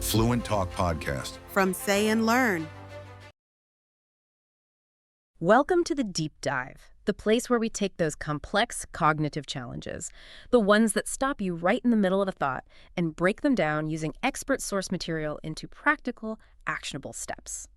Fluent Talk Podcast. From SayAndLearn. Welcome to the Deep Dive, the place where we take those complex cognitive challenges, the ones that stop you right in the middle of a thought, and break them down using expert source material into practical, actionable steps.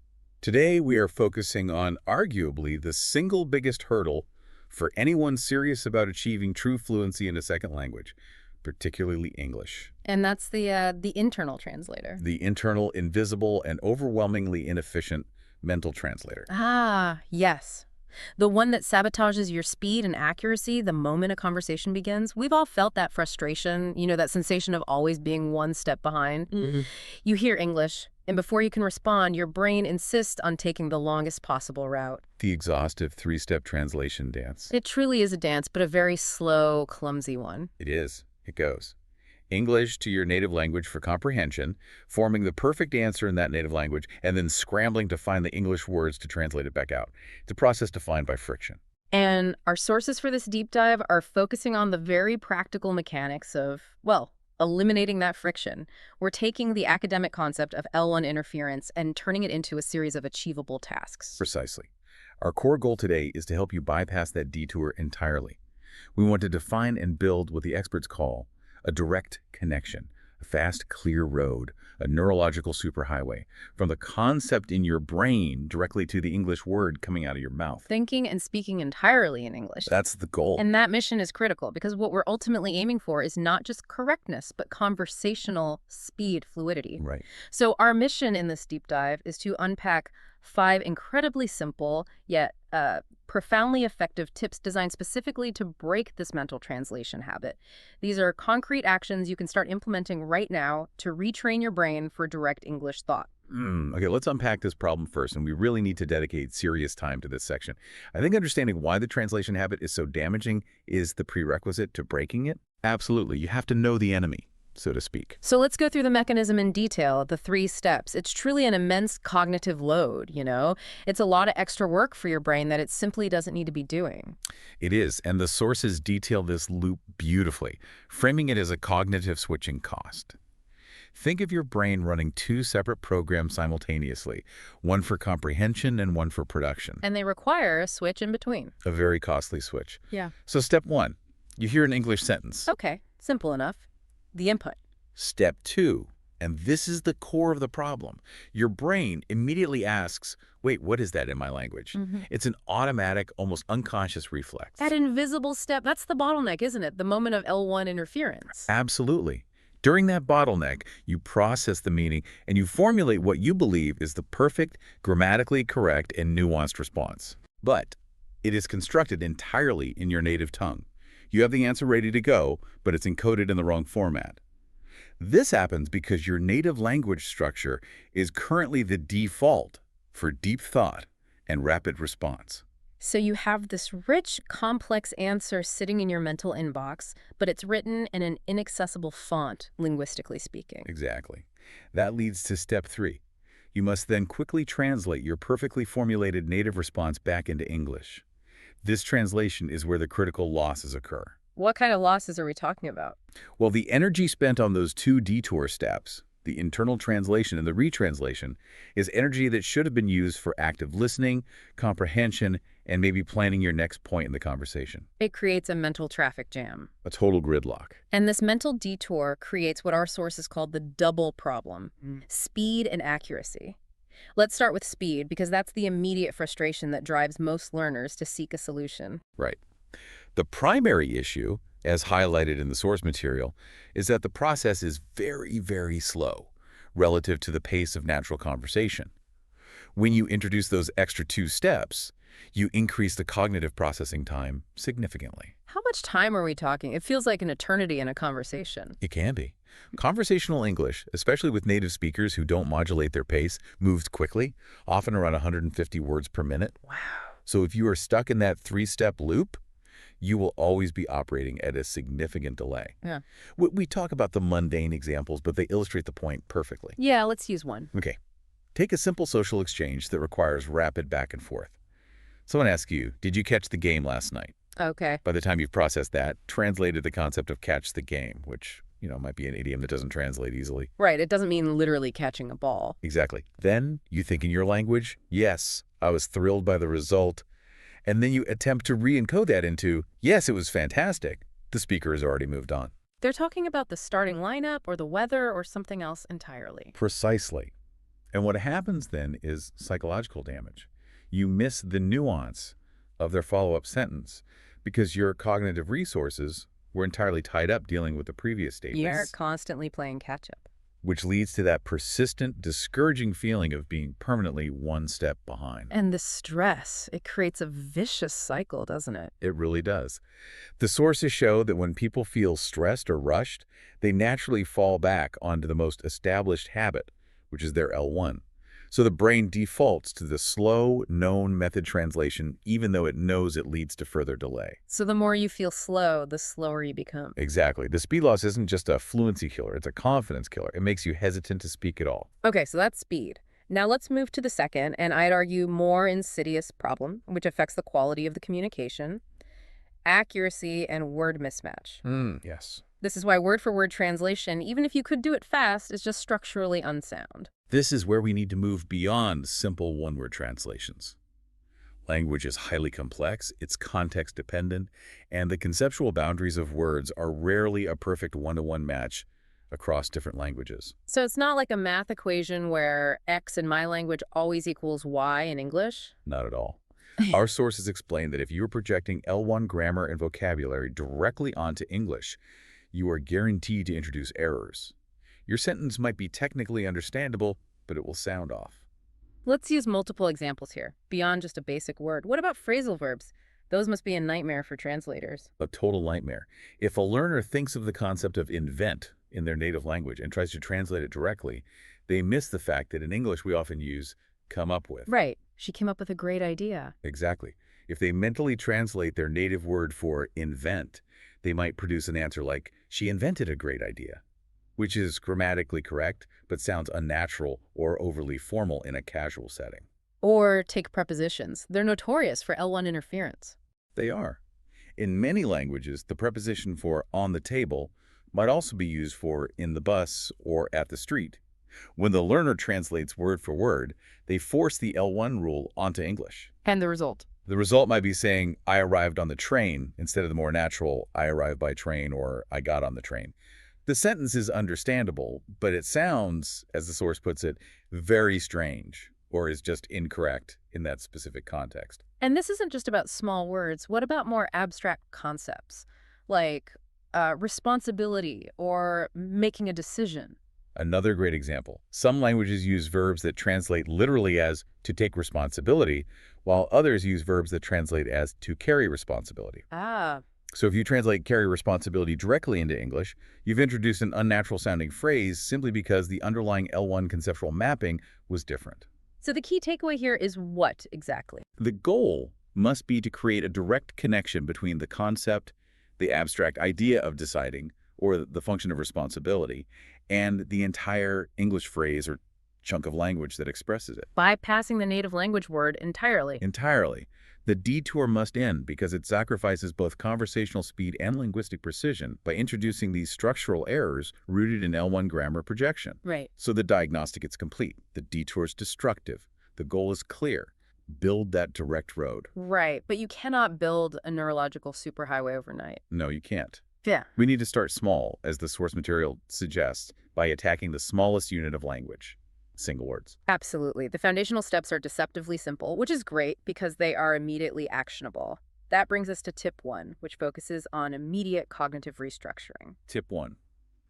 Today, we are focusing on arguably the single biggest hurdle for anyone serious about achieving true fluency in a second language, particularly English. And that's the internal translator. The internal, invisible, and overwhelmingly inefficient mental translator. Ah, yes. The one that sabotages your speed and accuracy the moment a conversation begins. We've all felt that frustration, that sensation of always being one step behind. Mm-hmm. You hear English, and before you can respond, your brain insists on taking the longest possible route. The exhaustive three-step translation dance. It truly is a dance, but a very slow, clumsy one. It is. It goes. English to your native language for comprehension, forming the perfect answer in that native language, and then scrambling to find the English words to translate it back out. It's a process defined by friction. And our sources for this deep dive are focusing on the very practical mechanics of, eliminating that friction. We're taking the academic concept of L1 interference and turning it into a series of achievable tasks. Precisely. Our core goal today is to help you bypass that detour entirely. We want to define and build what the experts call a direct connection, a fast, clear road, a neurological superhighway, from the concept in your brain directly to the English word coming out of your mouth. Thinking and speaking entirely in English. That's the goal. And that mission is critical because what we're ultimately aiming for is not just correctness, but conversational speed fluidity. Right. So our mission in this deep dive is to unpack 5 incredibly simple yet profoundly effective tips designed specifically to break this mental translation habit. These are concrete actions you can start implementing right now to retrain your brain for direct English thought. Okay, let's unpack this problem first, and we really need to dedicate serious time to this section. I think understanding why the translation habit is so damaging is the prerequisite to breaking it. Absolutely, you have to know the enemy, so to speak. So let's go through the mechanism in detail, the 3 steps. It's truly an immense cognitive load, It's a lot of extra work for your brain that it simply doesn't need to be doing. It is, and the sources detail this loop beautifully, framing it as a cognitive switching cost. Think of your brain running 2 separate programs simultaneously, one for comprehension and one for production. And they require a switch in between. A very costly switch. Yeah. So step 1, you hear an English sentence. Okay, simple enough. The input. Step 2, and this is the core of the problem. Your brain immediately asks, wait, what is that in my language? It's an automatic, almost unconscious reflex. That invisible step, that's the bottleneck, isn't it? The moment of L1 interference. Absolutely. During that bottleneck, you process the meaning and you formulate what you believe is the perfect, grammatically correct, and nuanced response. But it is constructed entirely in your native tongue. You have the answer ready to go, but it's encoded in the wrong format. This happens because your native language structure is currently the default for deep thought and rapid response. So you have this rich, complex answer sitting in your mental inbox, but it's written in an inaccessible font, linguistically speaking. Exactly. That leads to step 3. You must then quickly translate your perfectly formulated native response back into English. This translation is where the critical losses occur. What kind of losses are we talking about? Well, the energy spent on those 2 detour steps, the internal translation and the retranslation, is energy that should have been used for active listening, comprehension, and maybe planning your next point in the conversation. It creates a mental traffic jam. A total gridlock. And this mental detour creates what our sources call the double problem, speed and accuracy. Let's start with speed, because that's the immediate frustration that drives most learners to seek a solution. Right. The primary issue, as highlighted in the source material, is that the process is very, very slow relative to the pace of natural conversation. When you introduce those extra 2 steps, you increase the cognitive processing time significantly. How much time are we talking? It feels like an eternity in a conversation. It can be. Conversational English, especially with native speakers who don't modulate their pace, moves quickly, often around 150 words per minute. Wow. So if you are stuck in that 3-step loop, you will always be operating at a significant delay. Yeah. We talk about the mundane examples, but they illustrate the point perfectly. Yeah, let's use one. Okay. Take a simple social exchange that requires rapid back and forth. Someone asks you, did you catch the game last night? Okay. By the time you've processed that, translated the concept of catch the game, which might be an idiom that doesn't translate easily. Right, it doesn't mean literally catching a ball. Exactly. Then you think in your language, yes, I was thrilled by the result. And then you attempt to re-encode that into, yes, it was fantastic. The speaker has already moved on. They're talking about the starting lineup or the weather or something else entirely. Precisely. And what happens then is psychological damage. You miss the nuance of their follow-up sentence because your cognitive resources were entirely tied up dealing with the previous statements. You're constantly playing catch-up. Which leads to that persistent, discouraging feeling of being permanently one step behind. And the stress, it creates a vicious cycle, doesn't it? It really does. The sources show that when people feel stressed or rushed, they naturally fall back onto the most established habit, which is their L1. So the brain defaults to the slow, known method translation, even though it knows it leads to further delay. So the more you feel slow, the slower you become. Exactly. The speed loss isn't just a fluency killer, it's a confidence killer. It makes you hesitant to speak at all. Okay, so that's speed. Now let's move to the second, and I'd argue more insidious problem, which affects the quality of the communication: accuracy and word mismatch. Yes. This is why word-for-word translation, even if you could do it fast, is just structurally unsound. This is where we need to move beyond simple one-word translations. Language is highly complex, it's context-dependent, and the conceptual boundaries of words are rarely a perfect one-to-one match across different languages. So it's not like a math equation where X in my language always equals Y in English? Not at all. Our sources explain that if you are projecting L1 grammar and vocabulary directly onto English, you are guaranteed to introduce errors. Your sentence might be technically understandable, but it will sound off. Let's use multiple examples here, beyond just a basic word. What about phrasal verbs? Those must be a nightmare for translators. A total nightmare. If a learner thinks of the concept of invent in their native language and tries to translate it directly, they miss the fact that in English we often use come up with. Right. She came up with a great idea. Exactly. If they mentally translate their native word for invent, they might produce an answer like, she invented a great idea, which is grammatically correct, but sounds unnatural or overly formal in a casual setting. Or take prepositions. They're notorious for L1 interference. They are. In many languages, the preposition for on the table might also be used for in the bus or at the street. When the learner translates word for word, they force the L1 rule onto English. And the result? The result might be saying, I arrived on the train, instead of the more natural, I arrived by train or I got on the train. The sentence is understandable, but it sounds, as the source puts it, very strange, or is just incorrect in that specific context. And this isn't just about small words. What about more abstract concepts, like responsibility or making a decision? Another great example. Some languages use verbs that translate literally as to take responsibility, while others use verbs that translate as to carry responsibility. Ah. So if you translate carry responsibility directly into English, you've introduced an unnatural-sounding phrase simply because the underlying L1 conceptual mapping was different. So the key takeaway here is what exactly? The goal must be to create a direct connection between the concept, the abstract idea of deciding, or the function of responsibility, and the entire English phrase or chunk of language that expresses it. Bypassing the native language word entirely. Entirely. The detour must end because it sacrifices both conversational speed and linguistic precision by introducing these structural errors rooted in L1 grammar projection. Right. So the diagnostic is complete. The detour is destructive. The goal is clear. Build that direct road. Right, but you cannot build a neurological superhighway overnight. No, you can't. Yeah. We need to start small, as the source material suggests, by attacking the smallest unit of language. Single words. Absolutely. The foundational steps are deceptively simple, which is great because they are immediately actionable. That brings us to tip 1, which focuses on immediate cognitive restructuring. Tip 1.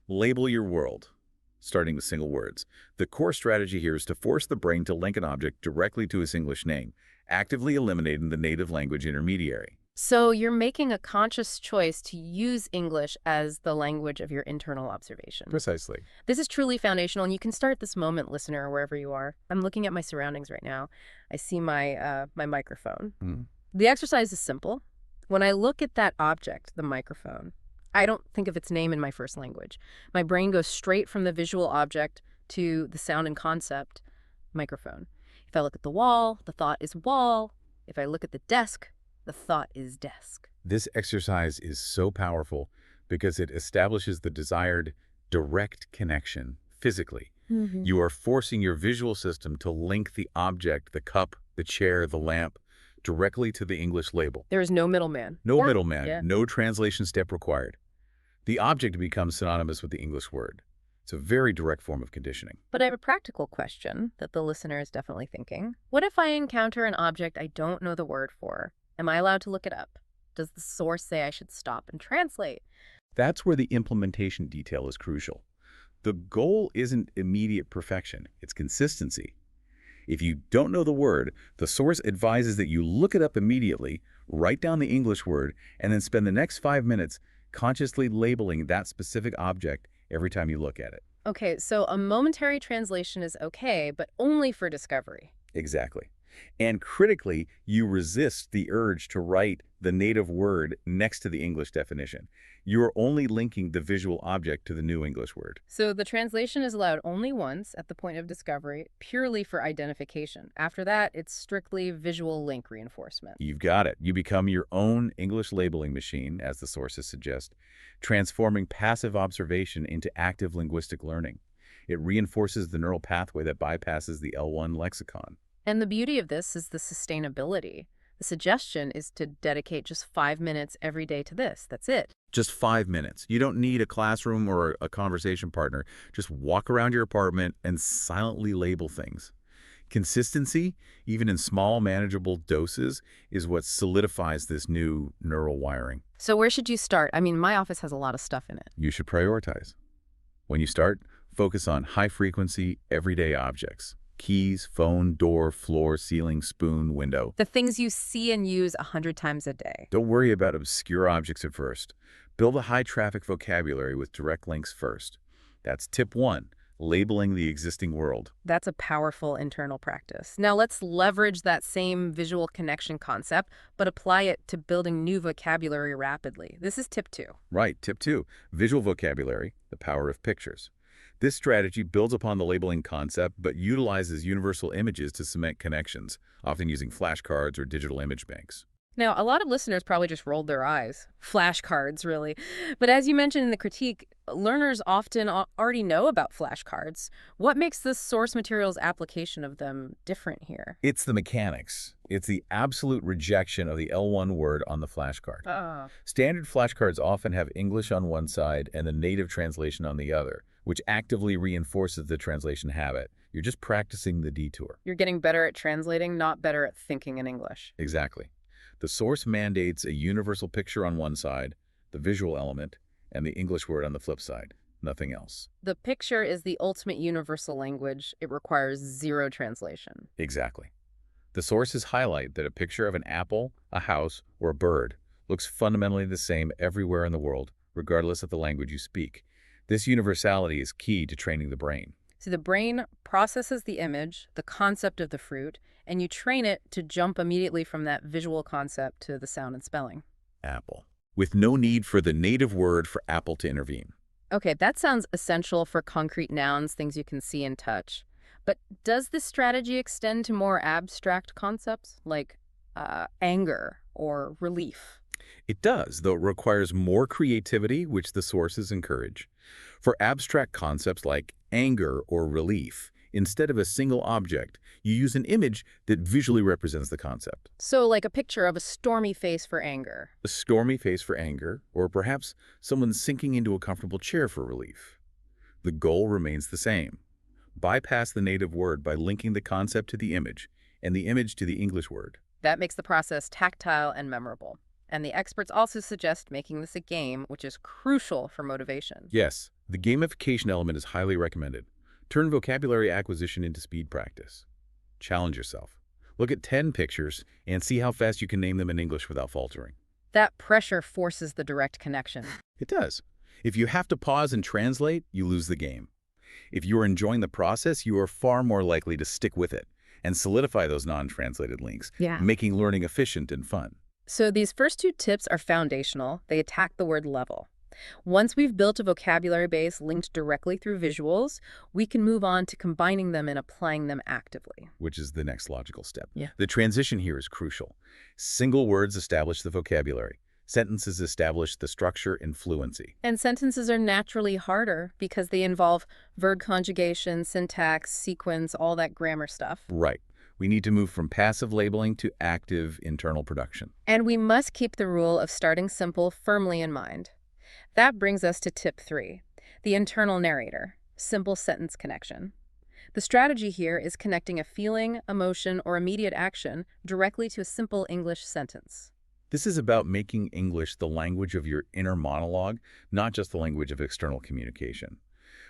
Label your world, starting with single words. The core strategy here is to force the brain to link an object directly to its English name, actively eliminating the native language intermediary. So you're making a conscious choice to use English as the language of your internal observation. Precisely. This is truly foundational, and you can start this moment, listener, wherever you are. I'm looking at my surroundings right now. I see my microphone. The exercise is simple. When I look at that object, the microphone, I don't think of its name in my first language. My brain goes straight from the visual object to the sound and concept, microphone. If I look at the wall, the thought is wall. If I look at the desk, the thought is desk. This exercise is so powerful because it establishes the desired direct connection physically. Mm-hmm. You are forcing your visual system to link the object, the cup, the chair, the lamp, directly to the English label. There is no middleman. No middleman, Yeah. no translation step required. The object becomes synonymous with the English word. It's a very direct form of conditioning. But I have a practical question that the listener is definitely thinking. What if I encounter an object I don't know the word for? Am I allowed to look it up? Does the source say I should stop and translate? That's where the implementation detail is crucial. The goal isn't immediate perfection, it's consistency. If you don't know the word, the source advises that you look it up immediately, write down the English word, and then spend the next 5 minutes consciously labeling that specific object every time you look at it. Okay, so a momentary translation is okay, but only for discovery. Exactly. And critically, you resist the urge to write the native word next to the English definition. You are only linking the visual object to the new English word. So the translation is allowed only once at the point of discovery, purely for identification. After that, it's strictly visual link reinforcement. You've got it. You become your own English labeling machine, as the sources suggest, transforming passive observation into active linguistic learning. It reinforces the neural pathway that bypasses the L1 lexicon. And the beauty of this is the sustainability. The suggestion is to dedicate just 5 minutes every day to this. That's it. Just 5 minutes. You don't need a classroom or a conversation partner. Just walk around your apartment and silently label things. Consistency, even in small, manageable doses, is what solidifies this new neural wiring. So where should you start? I mean, my office has a lot of stuff in it. You should prioritize. When you start, focus on high-frequency, everyday objects. Keys, phone, door, floor, ceiling, spoon, window. The things you see and use 100 times a day. Don't worry about obscure objects at first. Build a high-traffic vocabulary with direct links first. That's tip 1, labeling the existing world. That's a powerful internal practice. Now let's leverage that same visual connection concept, but apply it to building new vocabulary rapidly. This is tip 2. Right, tip 2, visual vocabulary, the power of pictures. This strategy builds upon the labeling concept, but utilizes universal images to cement connections, often using flashcards or digital image banks. Now, a lot of listeners probably just rolled their eyes. Flashcards, really. But as you mentioned in the critique, learners often already know about flashcards. What makes the source material's application of them different here? It's the mechanics. It's the absolute rejection of the L1 word on the flashcard. Standard flashcards often have English on one side and the native translation on the other, which actively reinforces the translation habit. You're just practicing the detour. You're getting better at translating, not better at thinking in English. Exactly. The source mandates a universal picture on one side, the visual element, and the English word on the flip side. Nothing else. The picture is the ultimate universal language. It requires zero translation. Exactly. The sources highlight that a picture of an apple, a house, or a bird looks fundamentally the same everywhere in the world, regardless of the language you speak. This universality is key to training the brain. So the brain processes the image, the concept of the fruit, and you train it to jump immediately from that visual concept to the sound and spelling. Apple. With no need for the native word for apple to intervene. Okay, that sounds essential for concrete nouns, things you can see and touch. But does this strategy extend to more abstract concepts like anger or relief? It does, though it requires more creativity, which the sources encourage. For abstract concepts like anger or relief, instead of a single object, you use an image that visually represents the concept. So like a picture of a stormy face for anger. A stormy face for anger, or perhaps someone sinking into a comfortable chair for relief. The goal remains the same. Bypass the native word by linking the concept to the image, and the image to the English word. That makes the process tactile and memorable. And the experts also suggest making this a game, which is crucial for motivation. Yes, the gamification element is highly recommended. Turn vocabulary acquisition into speed practice. Challenge yourself. Look at 10 pictures and see how fast you can name them in English without faltering. That pressure forces the direct connection. It does. If you have to pause and translate, you lose the game. If you are enjoying the process, you are far more likely to stick with it and solidify those non-translated links, making learning efficient and fun. So these first 2 tips are foundational. They attack the word level. Once we've built a vocabulary base linked directly through visuals, we can move on to combining them and applying them actively. Which is the next logical step. Yeah. The transition here is crucial. Single words establish the vocabulary. Sentences establish the structure and fluency. And sentences are naturally harder because they involve verb conjugation, syntax, sequence, all that grammar stuff. Right. We need to move from passive labeling to active internal production. And we must keep the rule of starting simple firmly in mind. That brings us to tip 3, the internal narrator, simple sentence connection. The strategy here is connecting a feeling, emotion, or immediate action directly to a simple English sentence. This is about making English the language of your inner monologue, not just the language of external communication.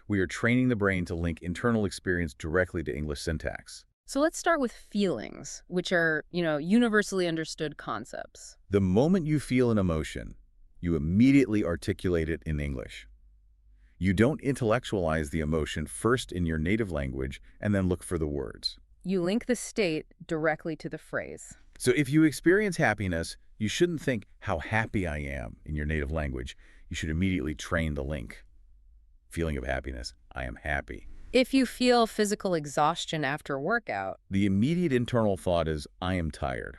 We are training the brain to link internal experience directly to English syntax. So let's start with feelings, which are, universally understood concepts. The moment you feel an emotion, you immediately articulate it in English. You don't intellectualize the emotion first in your native language and then look for the words. You link the state directly to the phrase. So if you experience happiness, you shouldn't think, how happy I am in your native language. You should immediately train the link. Feeling of happiness, I am happy. If you feel physical exhaustion after a workout, The immediate internal thought is, I am tired.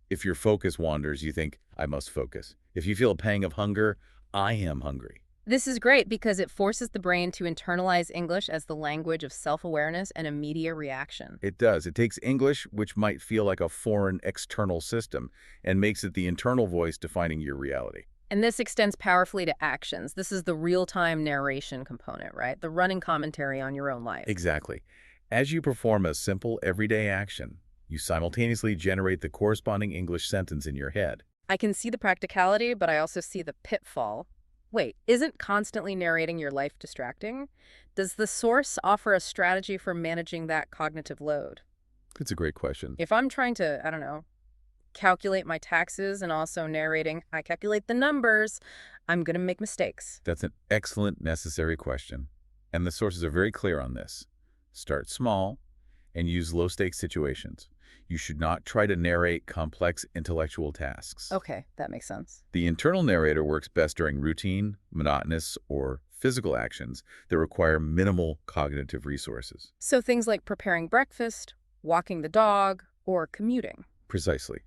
If your focus wanders, you think, I must focus. If you feel a pang of hunger, I am hungry. this is great because it forces the brain to internalize English as the language of self-awareness and immediate reaction. It does. It takes English, which might feel like a foreign external system, and makes it the internal voice defining your reality. And this extends powerfully to actions. This is the real-time narration component, right? The running commentary on your own life. Exactly. As you perform a simple, everyday action, you simultaneously generate the corresponding English sentence in your head. I can see the practicality, but I also see the pitfall. Wait, isn't constantly narrating your life distracting? Does the source offer a strategy for managing that cognitive load? It's a great question. If I'm trying to, calculate my taxes and also narrating, I calculate the numbers, I'm going to make mistakes. That's an excellent, necessary question. And the sources are very clear on this. Start small and use low-stakes situations. You should not try to narrate complex intellectual tasks. Okay, that makes sense. The internal narrator works best during routine, monotonous, or physical actions that require minimal cognitive resources. So things like preparing breakfast, walking the dog, or commuting. Precisely.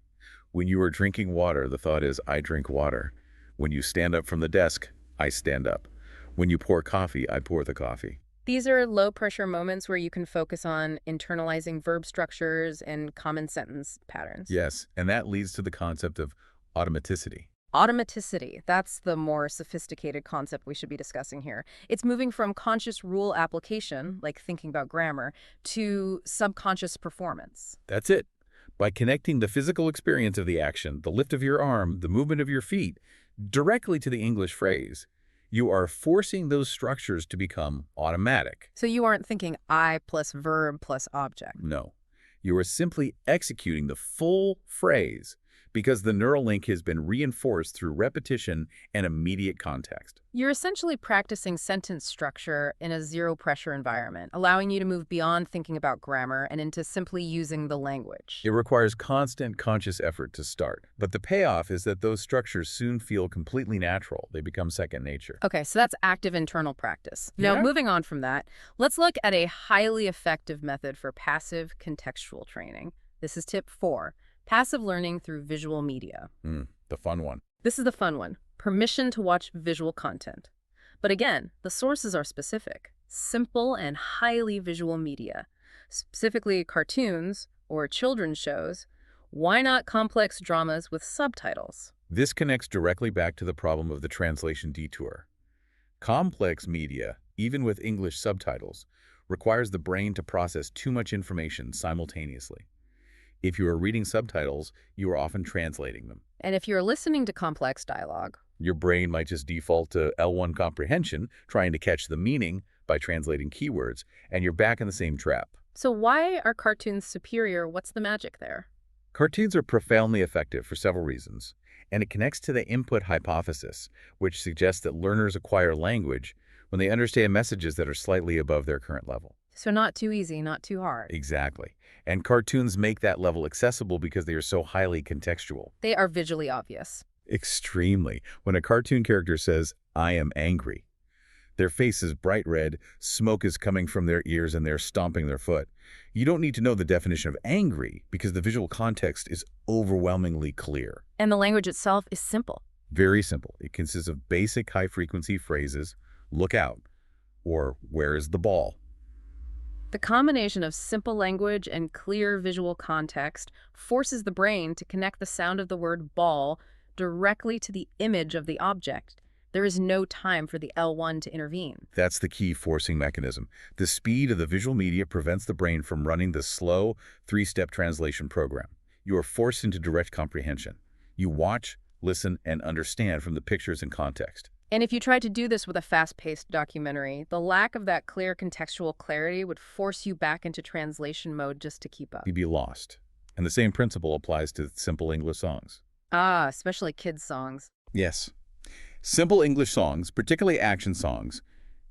When you are drinking water, the thought is, I drink water. When you stand up from the desk, I stand up. When you pour coffee, I pour the coffee. These are low-pressure moments where you can focus on internalizing verb structures and common sentence patterns. Yes, and that leads to the concept of automaticity. Automaticity, that's the more sophisticated concept we should be discussing here. It's moving from conscious rule application, like thinking about grammar, to subconscious performance. That's it. By connecting the physical experience of the action, the lift of your arm, the movement of your feet, directly to the English phrase, you are forcing those structures to become automatic. So you aren't thinking I plus verb plus object. No, you are simply executing the full phrase because the neural link has been reinforced through repetition and immediate context. You're essentially practicing sentence structure in a zero-pressure environment, allowing you to move beyond thinking about grammar and into simply using the language. It requires constant conscious effort to start, but the payoff is that those structures soon feel completely natural. They become second nature. Okay, so that's active internal practice. Now, Yeah. moving on from that, let's look at a highly effective method for passive contextual training. This is tip 4, passive learning through visual media. The fun one. This is the fun one, permission to watch visual content. But again, the sources are specific, simple and highly visual media, specifically cartoons or children's shows. Why not complex dramas with subtitles? This connects directly back to the problem of the translation detour. Complex media, even with English subtitles, requires the brain to process too much information simultaneously. If you are reading subtitles, you are often translating them. And if you're listening to complex dialogue, Your brain might just default to L1 comprehension, trying to catch the meaning by translating keywords, and you're back in the same trap. so why are cartoons superior? What's the magic there? Cartoons are profoundly effective for several reasons, and it connects to the input hypothesis, which suggests that learners acquire language when they understand messages that are slightly above their current level. So not too easy, not too hard. Exactly. And cartoons make that level accessible because they are so highly contextual. They are visually obvious. Extremely. When a cartoon character says, I am angry, Their face is bright red, smoke is coming from their ears, and they're stomping their foot. You don't need to know the definition of angry because the visual context is overwhelmingly clear. And the language itself is simple. Very simple. It consists of basic high-frequency phrases, look out, or where is the ball? The combination of simple language and clear visual context forces the brain to connect the sound of the word ball directly to the image of the object. There is no time for the L1 to intervene. That's the key forcing mechanism. The speed of the visual media prevents the brain from running the slow, three-step translation program. You are forced into direct comprehension. You watch, listen, and understand from the pictures and context. And if you tried to do this with a fast-paced documentary, the lack of that clear contextual clarity would force you back into translation mode just to keep up. You'd be lost. And the same principle applies to simple English songs. Ah, especially kids' songs. Yes. Simple English songs, particularly action songs,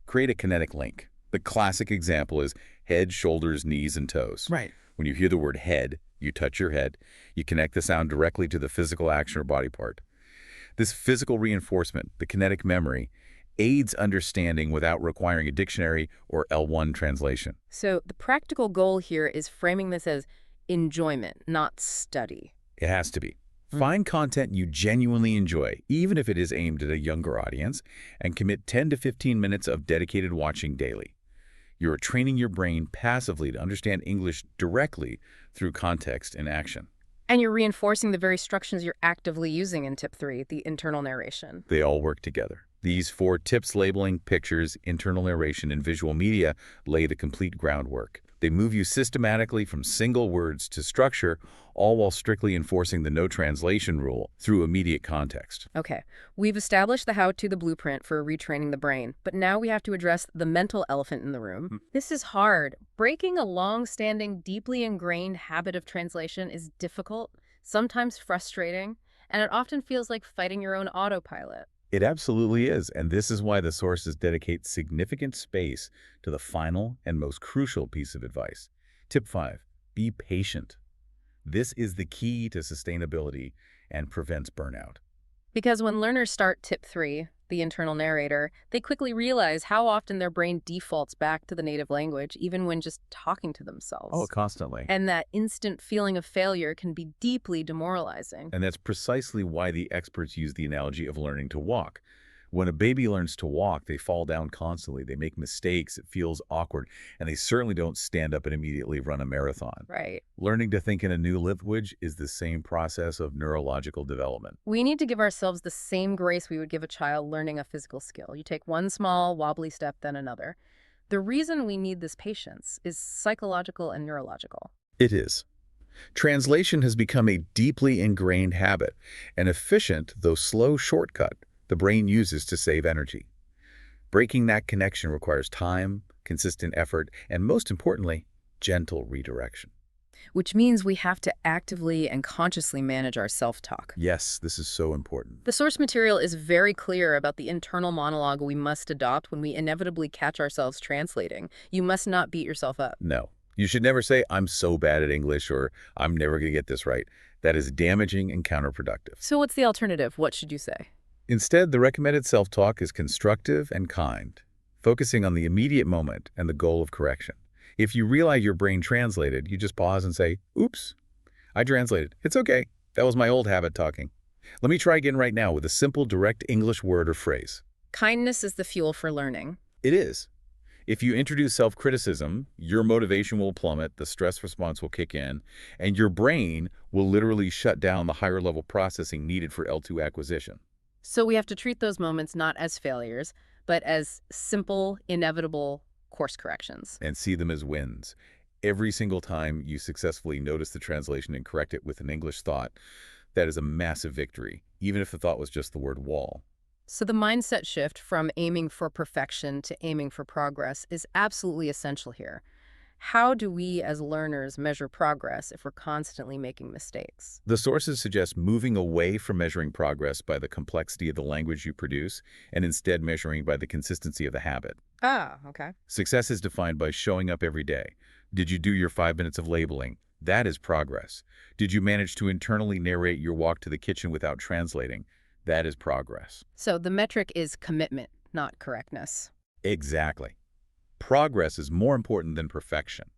create a kinetic link. The classic example is head, shoulders, knees, and toes. Right. When you hear the word head, you touch your head. You connect the sound directly to the physical action or body part. This physical reinforcement, the kinetic memory, aids understanding without requiring a dictionary or L1 translation. So the practical goal here is framing this as enjoyment, not study. It has to be. Find content you genuinely enjoy, even if it is aimed at a younger audience, and commit 10 to 15 minutes of dedicated watching daily. You are training your brain passively to understand English directly through context and action. And you're reinforcing the very structures you're actively using in tip 3, the internal narration. They all work together. These 4 tips, labeling, pictures, internal narration, and visual media, lay the complete groundwork. They move you systematically from single words to structure, all while strictly enforcing the no translation rule through immediate context. Okay, we've established the how-to, the blueprint for retraining the brain, but now we have to address the mental elephant in the room. This is hard. Breaking a long-standing, deeply ingrained habit of translation is difficult, sometimes frustrating, and it often feels like fighting your own autopilot. It absolutely is, and this is why the sources dedicate significant space to the final and most crucial piece of advice. Tip 5, be patient. This is the key to sustainability and prevents burnout. Because when learners start tip 3, the internal narrator, they quickly realize how often their brain defaults back to the native language, even when just talking to themselves. Oh, constantly. And that instant feeling of failure can be deeply demoralizing. And that's precisely why the experts use the analogy of learning to walk. When a baby learns to walk, they fall down constantly. They make mistakes. It feels awkward. And they certainly don't stand up and immediately run a marathon. Right. Learning to think in a new language is the same process of neurological development. We need to give ourselves the same grace we would give a child learning a physical skill. You take one small, wobbly step, then another. The reason we need this patience is psychological and neurological. It is. Translation has become a deeply ingrained habit, an efficient, though slow shortcut the brain uses to save energy. Breaking that connection requires time, consistent effort, and most importantly, gentle redirection. Which means we have to actively and consciously manage our self-talk. Yes, this is so important. The source material is very clear about the internal monologue we must adopt when we inevitably catch ourselves translating. You must not beat yourself up. No. You should never say, I'm so bad at English, or I'm never going to get this right. That is damaging and counterproductive. So what's the alternative? What should you say? Instead, the recommended self-talk is constructive and kind, focusing on the immediate moment and the goal of correction. If you realize your brain translated, you just pause and say, oops, I translated. It's okay. That was my old habit talking. Let me try again right now with a simple, direct English word or phrase. Kindness is the fuel for learning. It is. If you introduce self-criticism, your motivation will plummet, the stress response will kick in, and your brain will literally shut down the higher-level processing needed for L2 acquisition. So we have to treat those moments not as failures, but as simple, inevitable course corrections. And see them as wins. Every single time you successfully notice the translation and correct it with an English thought, that is a massive victory, even if the thought was just the word wall. So the mindset shift from aiming for perfection to aiming for progress is absolutely essential here. How do we as learners measure progress if we're constantly making mistakes? The sources suggest moving away from measuring progress by the complexity of the language you produce and instead measuring by the consistency of the habit. Ah, okay. Success is defined by showing up every day. Did you do your 5 minutes of labeling? That is progress. Did you manage to internally narrate your walk to the kitchen without translating? That is progress. So the metric is commitment, not correctness. Exactly. Progress is more important than perfection.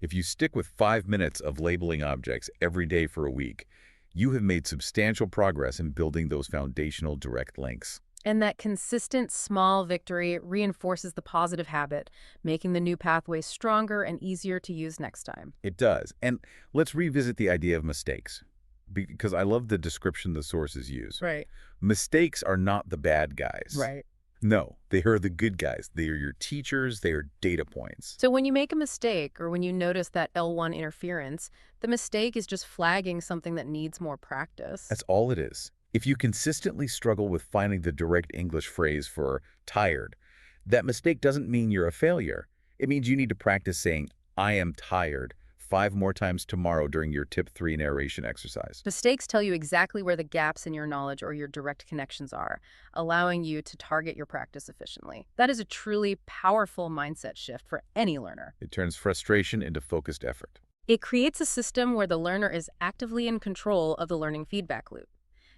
If you stick with 5 minutes of labeling objects every day for a week, you have made substantial progress in building those foundational direct links. And that consistent small victory reinforces the positive habit, making the new pathway stronger and easier to use next time. It does. And let's revisit the idea of mistakes, because I love the description the sources use. Right. Mistakes are not the bad guys. Right. No, they are the good guys. They are your teachers. They are data points. So when you make a mistake or when you notice that L1 interference, the mistake is just flagging something that needs more practice. That's all it is. If you consistently struggle with finding the direct English phrase for tired, that mistake doesn't mean you're a failure. It means you need to practice saying, I am tired, 5 more times tomorrow during your tip 3 narration exercise. Mistakes tell you exactly where the gaps in your knowledge or your direct connections are, allowing you to target your practice efficiently. That is a truly powerful mindset shift for any learner. It turns frustration into focused effort. It creates a system where the learner is actively in control of the learning feedback loop.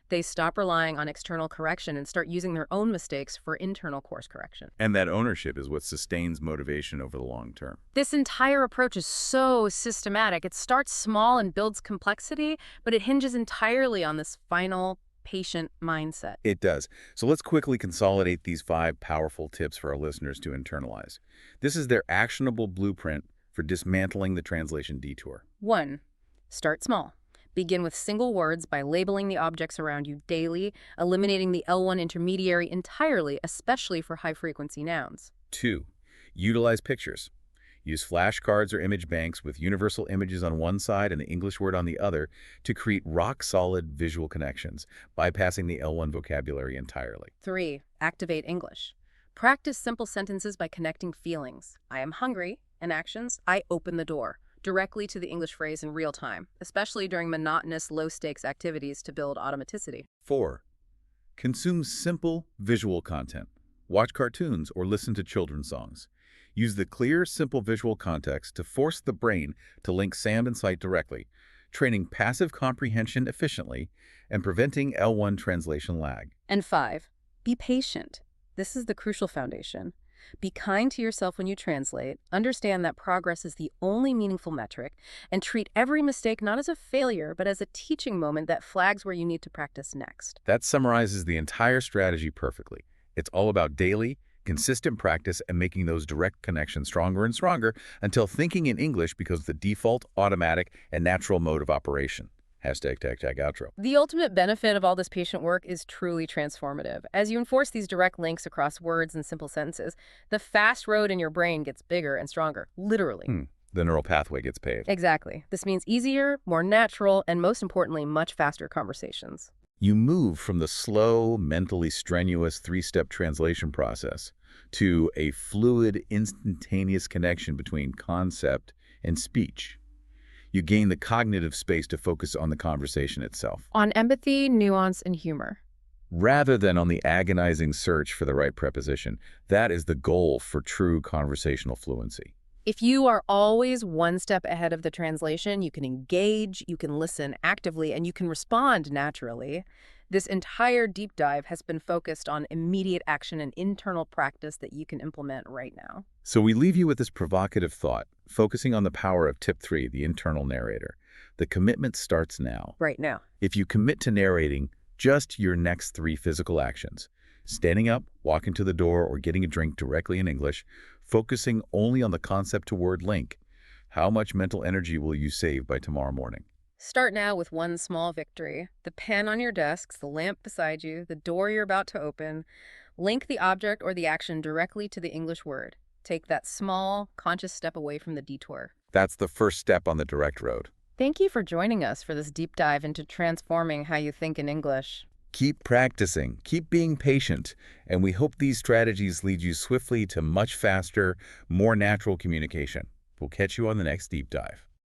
They stop relying on external correction and start using their own mistakes for internal course correction. And that ownership is what sustains motivation over the long term. This entire approach is so systematic. It starts small and builds complexity, but it hinges entirely on this final, patient mindset. It does. So let's quickly consolidate these 5 powerful tips for our listeners to internalize. This is their actionable blueprint for dismantling the translation detour. 1. Start small. Begin with single words by labeling the objects around you daily, eliminating the L1 intermediary entirely, especially for high-frequency nouns. 2. Utilize pictures. Use flashcards or image banks with universal images on one side and the English word on the other to create rock-solid visual connections, bypassing the L1 vocabulary entirely. 3. Activate English. Practice simple sentences by connecting feelings. I am hungry, and actions. I open the door, directly to the English phrase in real time, especially during monotonous, low-stakes activities to build automaticity. 4. Consume simple visual content. Watch cartoons or listen to children's songs. Use the clear, simple visual context to force the brain to link sound and sight directly, training passive comprehension efficiently and preventing L1 translation lag. And 5. Be patient. This is the crucial foundation. Be kind to yourself when you translate, understand that progress is the only meaningful metric, and treat every mistake not as a failure, but as a teaching moment that flags where you need to practice next. That summarizes the entire strategy perfectly. It's all about daily, consistent practice and making those direct connections stronger and stronger until thinking in English becomes the default, automatic, and natural mode of operation. Hashtag tag tag outro. The ultimate benefit of all this patient work is truly transformative. As you enforce these direct links across words and simple sentences, the fast road in your brain gets bigger and stronger, literally. The neural pathway gets paved. Exactly. This means easier, more natural, and most importantly, much faster conversations. You move from the slow, mentally strenuous 3-step translation process to a fluid, instantaneous connection between concept and speech. You gain the cognitive space to focus on the conversation itself, On empathy, nuance, and humor. rather than on the agonizing search for the right preposition. That is the goal for true conversational fluency. If you are always one step ahead of the translation, you can engage, you can listen actively, and you can respond naturally. This entire deep dive has been focused on immediate action and internal practice that you can implement right now. So we leave you with this provocative thought, focusing on the power of tip 3, the internal narrator. The commitment starts now. Right now. If you commit to narrating just your next 3 physical actions, standing up, walking to the door, or getting a drink directly in English, focusing only on the concept-to-word link, how much mental energy will you save by tomorrow morning? Start now with one small victory. The pen on your desks, the lamp beside you, the door you're about to open. Link the object or the action directly to the English word. Take that small, conscious step away from the detour. That's the first step on the direct road. Thank you for joining us for this deep dive into transforming how you think in English. Keep practicing, keep being patient, and we hope these strategies lead you swiftly to much faster, more natural communication. We'll catch you on the next deep dive.